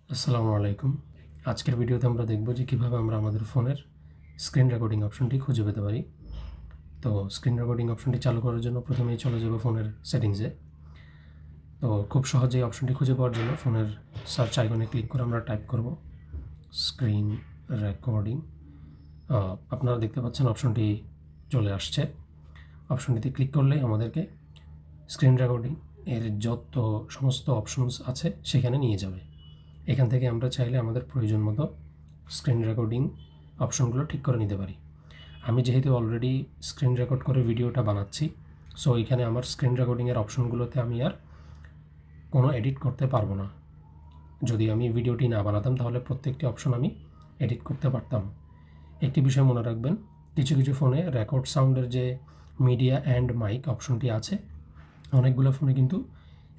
আসসালামু আলাইকুম। আজকের ভিডিওতে আমরা দেখব যে কীভাবে আমরা আমাদের ফোনের স্ক্রিন রেকর্ডিং অপশনটি খুঁজে পেতে পারি। তো স্ক্রিন রেকর্ডিং অপশনটি চালু করার জন্য প্রথমেই চলে যাব ফোনের সেটিংসে। তো খুব সহজেই অপশনটি খুঁজে পাওয়ার জন্য ফোনের সার্চ আইকনে ক্লিক করে আমরা টাইপ করব স্ক্রিন রেকর্ডিং। আপনারা দেখতে পাচ্ছেন অপশনটি চলে আসছে। অপশনটিতে ক্লিক করলেই আমাদেরকে স্ক্রিন রেকর্ডিং এর যত সমস্ত অপশনস আছে সেখানে নিয়ে যাবে। এখান থেকে আমরা চাইলে আমাদের প্রয়োজন মতো স্ক্রিন রেকর্ডিং অপশনগুলো ঠিক করে নিতে পারি। আমি যেহেতু অলরেডি স্ক্রিন রেকর্ড করে ভিডিওটা বানাচ্ছি, সো এখানে আমার স্ক্রিন রেকর্ডিংয়ের অপশনগুলোতে আমি আর কোনো এডিট করতে পারবো না। যদি আমি ভিডিওটি না বানাতাম তাহলে প্রত্যেকটি অপশন আমি এডিট করতে পারতাম। একটি বিষয় মনে রাখবেন, কিছু কিছু ফোনে রেকর্ড সাউন্ডের যে মিডিয়া অ্যান্ড মাইক অপশনটি আছে, অনেকগুলো ফোনে কিন্তু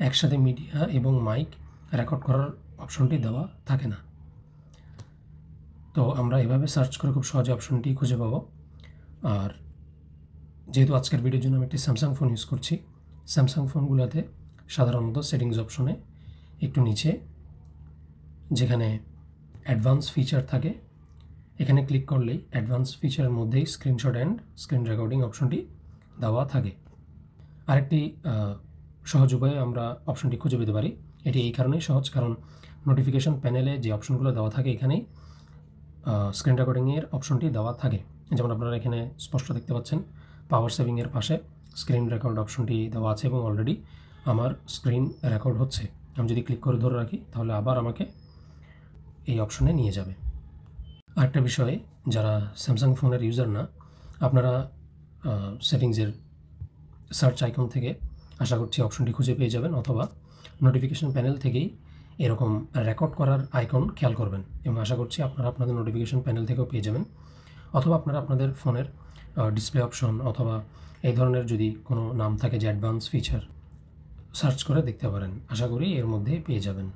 একসাথে মিডিয়া এবং মাইক রেকর্ড করার অপশনটি দেওয়া থাকে না। তো আমরা এভাবে সার্চ করে খুব সহজে অপশনটি খুঁজে পাবো। আর যেহেতু আজকের ভিডিওর জন্য আমি একটি স্যামসাং ফোন ইউজ করছি, স্যামসাং ফোনগুলোতে সাধারণত সেটিংস অপশনে একটু নিচে যেখানে অ্যাডভান্স ফিচার থাকে, এখানে ক্লিক করলেই অ্যাডভান্স ফিচারের মধ্যেই স্ক্রিনশট অ্যান্ড স্ক্রিন রেকর্ডিং অপশনটি দেওয়া থাকে। আরেকটি সহজ উপায়ে আমরা অপশনটি খুঁজে পেতে পারি। এটি এই কারণেই সহজ, কারণ নোটিফিকেশন প্যানেলে যে অপশনগুলো দেওয়া থাকে এখানেই স্ক্রিন রেকর্ডিংয়ের অপশনটি দেওয়া থাকে। যেমন আপনারা এখানে স্পষ্ট দেখতে পাচ্ছেন পাওয়ার সেভিংয়ের পাশে স্ক্রিন রেকর্ড অপশনটি দেওয়া আছে এবং অলরেডি আমার স্ক্রিন রেকর্ড হচ্ছে। আমি যদি ক্লিক করে ধরে রাখি তাহলে আবার আমাকে এই অপশনে নিয়ে যাবে। আরেকটা বিষয়, যারা স্যামসাং ফোনের ইউজার না, আপনারা সেটিংসের সার্চ আইকন থেকে আশা করছি অপশনটি খুঁজে পেয়ে যাবেন, অথবা নোটিফিকেশন প্যানেল থেকেই এরকম রেকর্ড করার আইকন খেয়াল করবেন এবং আশা করছি আপনারা আপনাদের নোটিফিকেশন প্যানেল থেকেও পেয়ে যাবেন। অথবা আপনারা আপনাদের ফোনের ডিসপ্লে অপশন অথবা এই ধরনের যদি কোনো নাম থাকে যে অ্যাডভান্স ফিচার, সার্চ করে দেখতে পারেন। আশা করি এর মধ্যে পেয়ে যাবেন।